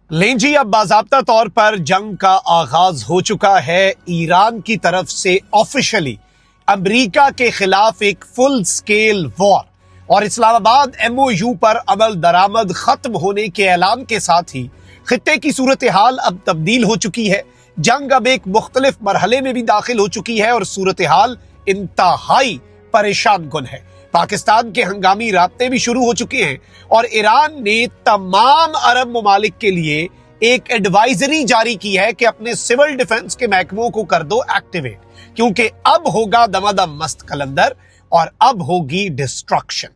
लें जी, अब बाज़ाब्ता तौर पर जंग का आगाज हो चुका है। ईरान की तरफ से ऑफिशियली अमेरिका के खिलाफ एक फुल स्केल वॉर और इस्लामाबाद एमओयू पर अमल दरामद खत्म होने के ऐलान के साथ ही खित्ते की सूरत हाल अब तब्दील हो चुकी है। जंग अब एक मुख्तलिफ मरहले में भी दाखिल हो चुकी है और सूरत हाल इंतहाई परेशान कुन है। पाकिस्तान के हंगामी राब्ते भी शुरू हो चुके हैं और ईरान ने तमाम अरब ममालिक के लिए एक एडवाइजरी जारी की है कि अपने सिविल डिफेंस के महकमों को कर दो एक्टिवेट, क्योंकि अब होगा दमादम मस्त कलंदर और अब होगी डिस्ट्रक्शन।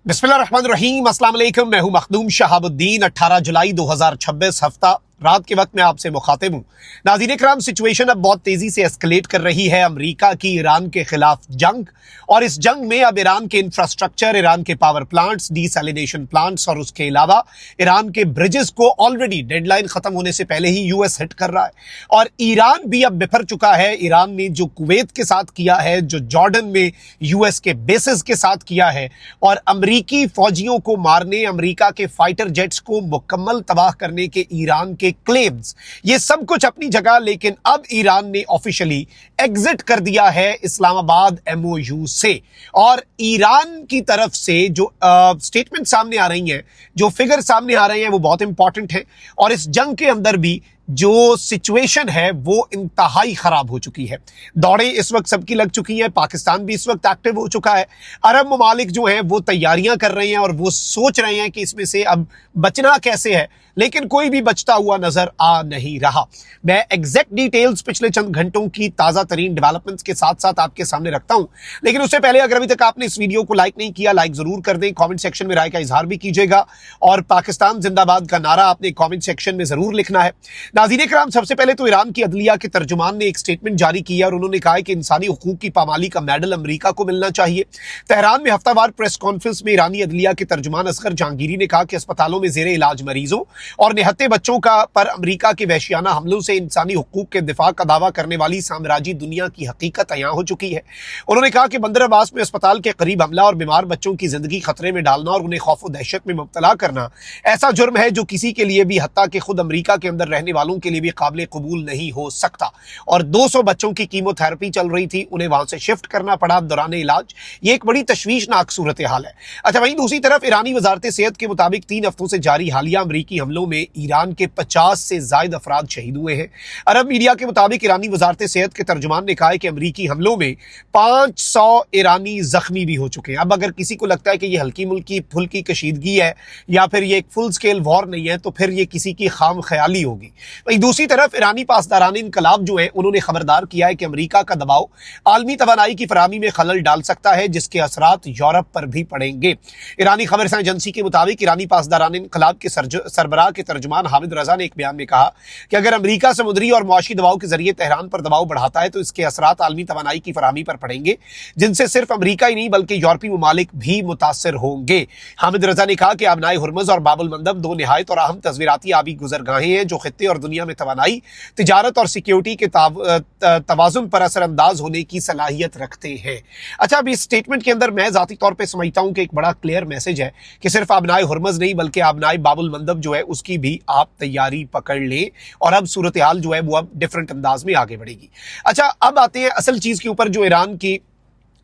बिस्मिल्लाहिर्रहमानिर्रहीम, अस्सलाम वालेकुम। मैं हूं मखदूम शहाबुद्दीन। 18 जुलाई 2026 हफ्ता रात के वक्त में आपसे मुखातिब हूं। नाज़रीन इकराम, सिचुएशन अब बहुत तेजी से एस्केलेट कर रही है। अमेरिका की ईरान के खिलाफ जंग और इस जंग में अब ईरान के इंफ्रास्ट्रक्चर, ईरान के पावर प्लांट्स, डीसैलिनेशन प्लांट्स और उसके अलावा ईरान के ब्रिजेस को ऑलरेडी डेडलाइन खत्म होने से पहले ही यूएस हिट कर रहा है और ईरान भी अब बिफर चुका है। ईरान ने जो कुवैत के साथ किया है, जो जॉर्डन में यूएस के बेसिस के साथ किया है और अमरीकी फौजियों को मारने, अमरीका के फाइटर जेट्स को मुकम्मल तबाह करने के ईरान के क्लेम्स, ये सब कुछ अपनी जगह, लेकिन अब ईरान ने ऑफिशियली एग्जिट कर दिया है इस्लामाबाद एमओयू से। और ईरान की तरफ से जो स्टेटमेंट सामने आ रही हैं, जो फिगर सामने आ रहे हैं, वो बहुत इंपॉर्टेंट है। और इस जंग के अंदर भी जो सिचुएशन है वो इंतहाई खराब हो चुकी है। दौड़ें इस वक्त सबकी लग चुकी है। पाकिस्तान भी इस वक्त एक्टिव हो चुका है। अरब ममालिक जो हैं वो तैयारियां कर रहे हैं और वो सोच रहे हैं कि इसमें से अब बचना कैसे है, लेकिन कोई भी बचता हुआ नजर आ नहीं रहा। मैं एग्जैक्ट डिटेल्स पिछले चंद घंटों की ताजा तरीन डेवलपमेंट्स के साथ साथ आपके सामने रखता हूं, लेकिन उससे पहले अगर अभी तक आपने इस वीडियो को लाइक नहीं किया, लाइक जरूर कर दें। कमेंट सेक्शन में राय का इजहार भी कीजिएगा और पाकिस्तान जिंदाबाद का नारा आपने कमेंट सेक्शन में जरूर लिखना है। नाज़रीन इकराम, सबसे पहले तो ईरान की अदलिया के तर्जुमान ने एक स्टेटमेंट जारी किया और उन्होंने कहा कि इंसानी हुकूक की पामाली का मेडल अमेरिका को मिलना चाहिए। तेहरान में हफ्तावार प्रेस कॉन्फ्रेंस में ईरानी अदलिया के तर्जुमान असगर जहांगीरी ने कहा कि अस्पतालों में जेर इलाज मरीजों और निहत्ते बच्चों का पर अमेरिका के वहशियाना हमलों से इंसानी हुकूक के दिफा का दावा करने वाली साम्राज्यी दुनिया की हकीकत अयां हो चुकी है। उन्होंने कहा कि बंदर अब्बास में अस्पताल के करीब हमला और बीमार बच्चों की जिंदगी खतरे में डालना और उन्हें खौफ व दहशत में मुब्तला करना ऐसा जुर्म है जो किसी के लिए भी, हत्ता कि खुद अमेरिका के अंदर रहने वालों के लिए भी काबिल कबूल नहीं हो सकता। और 200 बच्चों की कीमोथेरेपी चल रही थी, उन्हें वहां से शिफ्ट करना पड़ा दौरान इलाज। ये एक बड़ी तशवीशनाक सूरत हाल है। अच्छा, वहीं दूसरी तरफ ईरानी वजारत सेहत के मुताबिक 3 हफ्तों से जारी हालिया अमरीकी हमलों में ईरान के 50 से ज्यादा अफराद शहीद हुए हैं। अरब मीडिया के मुताबिक ईरानी वजारत सेहत के तर्जुमान ने कहा है कि अमरीकी हमलों में 500 ईरानी जख्मी भी हो चुके हैं। अब अगर किसी को लगता है कि यह हल्की मुल्की फुल्की कशीदगी है या फिर ये एक फुल स्केल वॉर नहीं है, तो फिर ये किसी की खाम ख्याली होगी। वहीं दूसरी तरफ ईरानी पासदारान इनकलाब जो है, उन्होंने खबरदार किया है कि अमेरिका का दबाव आलमी तवानाई की फराहमी में खलल डाल सकता है, जिसके असरात यूरोप पर भी पड़ेंगे। ईरानी खबर एजेंसी के मुताबिक ईरानी पासदारान इनकलाब के सरबराह के तर्जुमान हामिद रजा ने एक बयान में कहा कि अगर अमेरिका समुद्री और मुआशी दबाव के जरिए तेहरान पर दबाव बढ़ाता है तो इसके असरात आलमी तवानाई की फराहमी पर पड़ेंगे, जिनसे सिर्फ अमेरिका ही नहीं बल्कि यूरोपीय ममालिक भी मुतासर होंगे। हामिद रजा ने कहा कि आबनाए हुर्मुज़ और बाबुल मंदब 2 निहायत और अहम तस्वीराती आबी गुजरगाहें हैं जो खित्ते और दुनिया में तवानाई, तिजारत और सिक्योरिटी के तवाजुन पर असरअंदाज होने की सलाहियत रखते हैं। अच्छा, अब इस स्टेटमेंट के अंदर मैं जाती तौर पे समझता हूं कि एक बड़ा क्लियर मैसेज है कि सिर्फ आबनाए हुर्मुज़ नहीं बल्कि आबनाए बाबुल मंदब जो है उसकी भी आप तैयारी पकड़ ले और अब सूरत हाल जो है वो अब डिफरेंट अंदाज में आगे बढ़ेगी। अच्छा, अब आते हैं असल चीज के ऊपर, जो ईरान की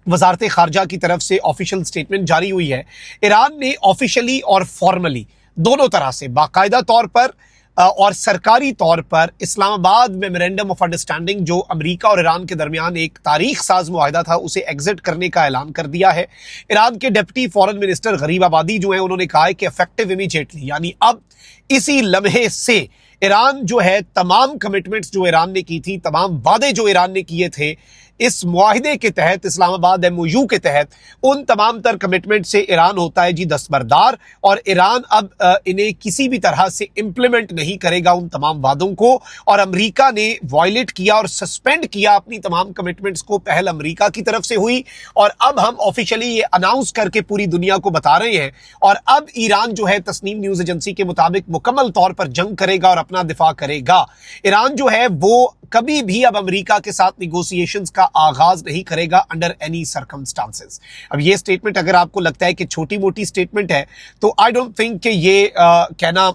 वजारत खारजा की तरफ से ऑफिशियल स्टेटमेंट जारी हुई है। ईरान ने ऑफिशियली और फॉर्मली दोनों तरह से बाकायदा तौर पर और सरकारी तौर पर इस्लामाबाद मेमोरेंडम ऑफ अंडरस्टैंडिंग, जो अमेरिका और ईरान के दरमियान एक तारीख साज मुआहिदा था, उसे एग्जिट करने का ऐलान कर दिया है। ईरान के डिप्टी फॉरेन मिनिस्टर गरीब आबादी जो है, उन्होंने कहा है कि इफेक्टिव इमीडिएटली, यानी अब इसी लम्हे से ईरान जो है तमाम कमिटमेंट्स जो ईरान ने की थी, तमाम वादे जो ईरान ने किए थे इस मुआहिदे के तहत, इस्लामाबाद एमओयू के तहत, उन तमाम तर कमिटमेंट से ईरान होता है जी दस्तबरदार और ईरान अब इन्हें किसी भी तरह से इंप्लीमेंट नहीं करेगा उन तमाम वादों को। और अमेरिका ने वायलेट किया और सस्पेंड किया अपनी तमाम कमिटमेंट्स को, पहल अमेरिका की तरफ से हुई और अब हम ऑफिशियली ये अनाउंस करके पूरी दुनिया को बता रहे हैं। और अब ईरान जो है तस्नीम न्यूज एजेंसी के मुताबिक मुकम्मल तौर पर जंग करेगा और अपना दिफा करेगा। ईरान जो है वो कभी भी अब अमेरिका के साथ निगोसिएशंस का आगाज नहीं करेगा अंडर एनी सर्कमस्टांसेस। अब ये स्टेटमेंट अगर आपको लगता है कि छोटी मोटी स्टेटमेंट है तो आई डोंट थिंक कि ये कहना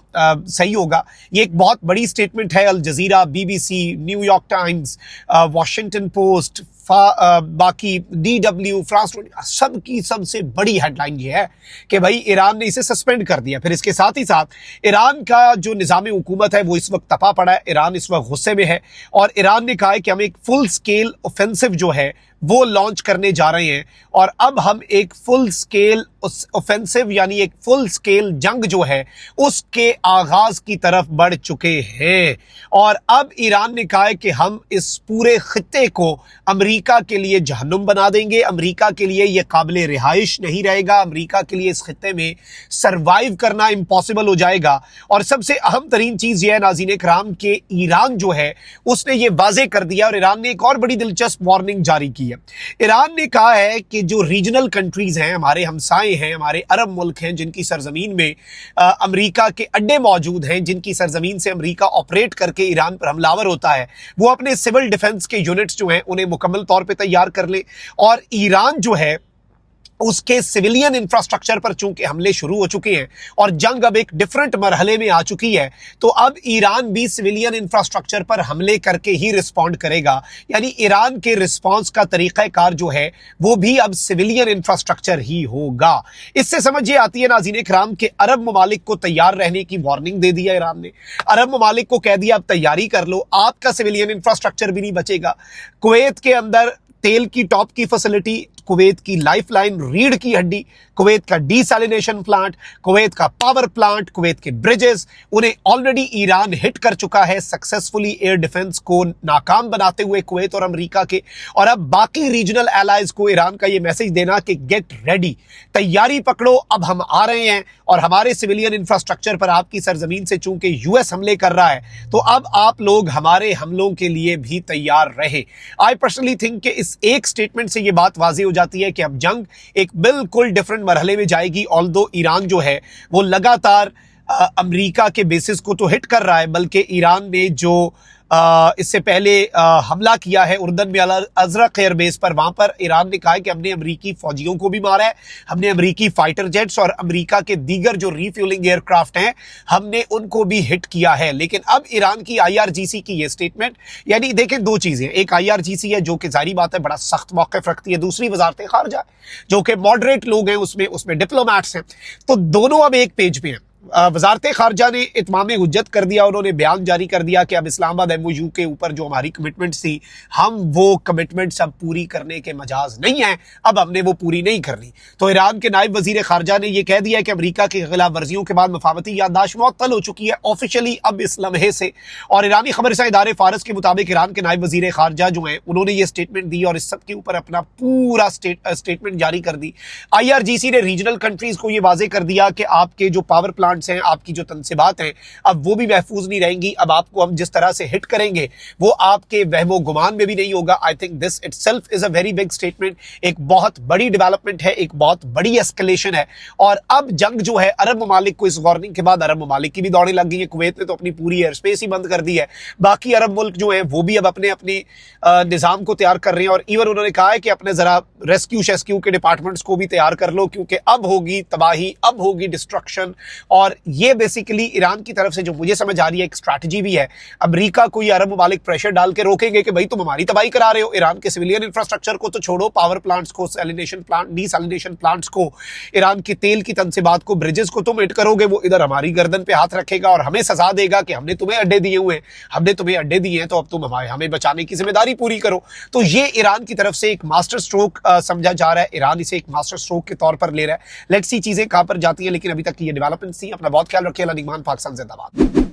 सही होगा। ये एक बहुत बड़ी स्टेटमेंट है। Al Jazeera, BBC, New York Times, Washington Post, बाकी DW, फ्रांस सबकी सबसे बड़ी हेडलाइन ये है कि भाई ईरान ने इसे सस्पेंड कर दिया। फिर इसके साथ ही साथ ईरान का जो निज़ाम हुकूमत है वो इस वक्त तपा पड़ा है। ईरान इस वक्त गुस्से में है और ईरान ने कहा है कि हम एक फुल स्केल ऑफेंसिव जो है वो लॉन्च करने जा रहे हैं और अब हम एक फुल स्केल ऑफेंसिव यानी एक फुल स्केल जंग जो है उसके आगाज की तरफ बढ़ चुके हैं। और अब ईरान ने कहा है कि हम इस पूरे खित्ते को अमेरिका के लिए जहन्नुम बना देंगे। अमेरिका के लिए यह काबिल रिहाइश नहीं रहेगा। अमेरिका के लिए इस खित्ते में सरवाइव करना इम्पॉसिबल हो जाएगा। और सबसे अहम तरीन चीज यह है नाज़रीन कराम के ईरान जो है उसने ये वाजे कर दिया और ईरान ने एक और बड़ी दिलचस्प वार्निंग जारी की है। ईरान ने कहा है कि जो रीजनल कंट्रीज हैं, हमारे हमसाए हैं, हमारे अरब मुल्क हैं जिनकी सरजमीन में अमेरिका के अड्डे मौजूद हैं, जिनकी सरजमीन से अमेरिका ऑपरेट करके ईरान पर हमलावर होता है, वो अपने सिविल डिफेंस के यूनिट्स जो हैं उन्हें मुकम्मल तौर पे तैयार कर ले। और ईरान जो है उसके सिविलियन इंफ्रास्ट्रक्चर पर चूंकि हमले शुरू हो चुके हैं और जंग अब एक डिफरेंट मरहले में आ चुकी है तो अब ईरान भी सिविलियन इंफ्रास्ट्रक्चर पर हमले करके ही रिस्पॉन्ड करेगा। यानी ईरान के रिस्पॉन्स का तरीकाकार जो है वो भी अब सिविलियन इंफ्रास्ट्रक्चर ही होगा। इससे समझ ये आती है नाज़रीन कराम के अरब ममालिक को तैयार रहने की वार्निंग दे दिया ईरान ने। अरब ममालिक को कह दिया अब तैयारी कर लो, आपका सिविलियन इंफ्रास्ट्रक्चर भी नहीं बचेगा। कुवैत के अंदर तेल की टॉप की फैसिलिटी, कुवैत की लाइफलाइन, रीढ़ की हड्डी, कुवैत का डीसैलिनेशन प्लांट, कुवैत का पावर प्लांट, कुवैत के ब्रिजेस, उन्हें ऑलरेडी ईरान हिट कर चुका है सक्सेसफुली एयर डिफेंस को नाकाम बनाते हुए कुवैत और अमेरिका के। और अब बाकी रीजनल एलाइज को ईरान का यह मैसेज देना कि गेट रेडी, तैयारी पकड़ो, अब हम आ रहे हैं और हमारे सिविलियन इंफ्रास्ट्रक्चर पर आपकी सरजमीन से चूंकि यूएस हमले कर रहा है तो अब आप लोग हमारे हमलों के लिए भी तैयार रहे। आई पर्सनली थिंक कि इस एक स्टेटमेंट से यह बात वाज़ेह हो जाती है कि अब जंग एक बिल्कुल डिफरेंट मरहले में जाएगी। ऑल्दो ईरान जो है वो लगातार अमेरिका के बेसिस को तो हिट कर रहा है, बल्कि ईरान ने जो इससे पहले हमला किया है उर्दन में अल अजरक एयरबेस पर, वहां पर ईरान ने कहा है कि हमने अमेरिकी फौजियों को भी मारा है, हमने अमेरिकी फाइटर जेट्स और अमेरिका के दीगर जो रीफ्यूलिंग एयरक्राफ्ट हैं हमने उनको भी हिट किया है। लेकिन अब ईरान की IRGC की ये स्टेटमेंट, यानी देखें दो चीजें, एक IRGC है जो कि जाहिर बात है बड़ा सख्त मौक़िफ़ रखती है, दूसरी वज़ारत ख़ारिजा जो कि मॉडरेट लोग हैं, उसमें डिप्लोमैट्स हैं, तो दोनों अब एक पेज पे हैं। वज़ारत ख़ारिजा ने इत्माम हुज्जत कर दिया, उन्होंने बयान जारी कर दिया कि अब इस्लामाबाद MOU के ऊपर जो हमारी कमिटमेंट्स थी हम वो कमिटमेंट्स अब पूरी करने के मजाज नहीं है, अब हमने वो पूरी नहीं करनी। तो ईरान के नायब वज़ीर ख़ारिजा ने यह कह दिया कि अमेरिका की खिलाफ वर्जियों के बाद मफावती याददाश्त मुअत्तल हो चुकी है ऑफिशियली अब इस लम्हे से। और ईरानी खबरसां इदारे फारस के मुताबिक ईरान के नायब वज़ीर ख़ारिजा जो हैं उन्होंने ये स्टेटमेंट दी और इस सब के ऊपर अपना पूरा स्टेटमेंट जारी कर दी। IRGC ने रीजनल कंट्रीज को यह वाज़ेह कर दिया कि आपके जो पावर प्लांट्स हैं, आपकी जो तनसीबात हैं, अब वो भी महफूज नहीं रहेंगी। अब आपको हम जिस तरह से हिट करेंगे वो आपके वहमो गुमान में भी नहीं होगा। I think this itself is a very big statement, एक बहुत बड़ी डेवलपमेंट है, एक बहुत बड़ी एस्केलेशन है। और अब जंग जो है अरब ममालिक को, इस वार्निंग के बाद अरब ममालिक की भी दौड़ें लग गई है। कुवैत ने तो अपनी पूरी एयर स्पेस ही बंद कर दी है, बाकी अरब मुल्क जो है वो भी अब अपने अपने निज़ाम को तैयार कर रहे हैं। और इवन उन्होंने कहा है कि अपने जरा रेस्क्यू के डिपार्टमेंट्स को भी तैयार कर लो, क्योंकि अब होगी तबाही, अब होगी डिस्ट्रक्शन। और ये बेसिकली ईरान की तरफ से जो मुझे समझ आ रही है एक स्ट्रैटेजी भी है। अमेरिका को ये अरब ममालिक प्रेशर डाल के रोकेंगे कि भाई तुम हमारी तबाही करा रहे हो, ईरान के सिविलियन इंफ्रास्ट्रक्चर को तो छोड़ो, पावर प्लांट्स को, डीसैलिनेशन प्लांट्स को, ईरान की तेल की तनसीबात को, ब्रिजेस को तुम हिट करोगे, वो इधर हमारी गर्दन पे हाथ रखेगा और हमें सजा देगा कि हमने तुम्हें अड्डे दिए हुए हैं, हमने तुम्हें अड्डे दिए हैं तो अब तुम हमें बचाने की जिम्मेदारी पूरी करो। तो ये ईरान की तरफ से एक मास्टर स्ट्रोक समझा जा रहा है, ईरान इसे एक मास्टर स्ट्रोक के तौर पर ले रहा है। लेट्स सी चीजें कहां पर जाती हैं, लेकिन अभी तक ये डेवलपमेंट थी। अपना बहुत ख्याल रखिए। पाकिस्तान जिंदाबाद।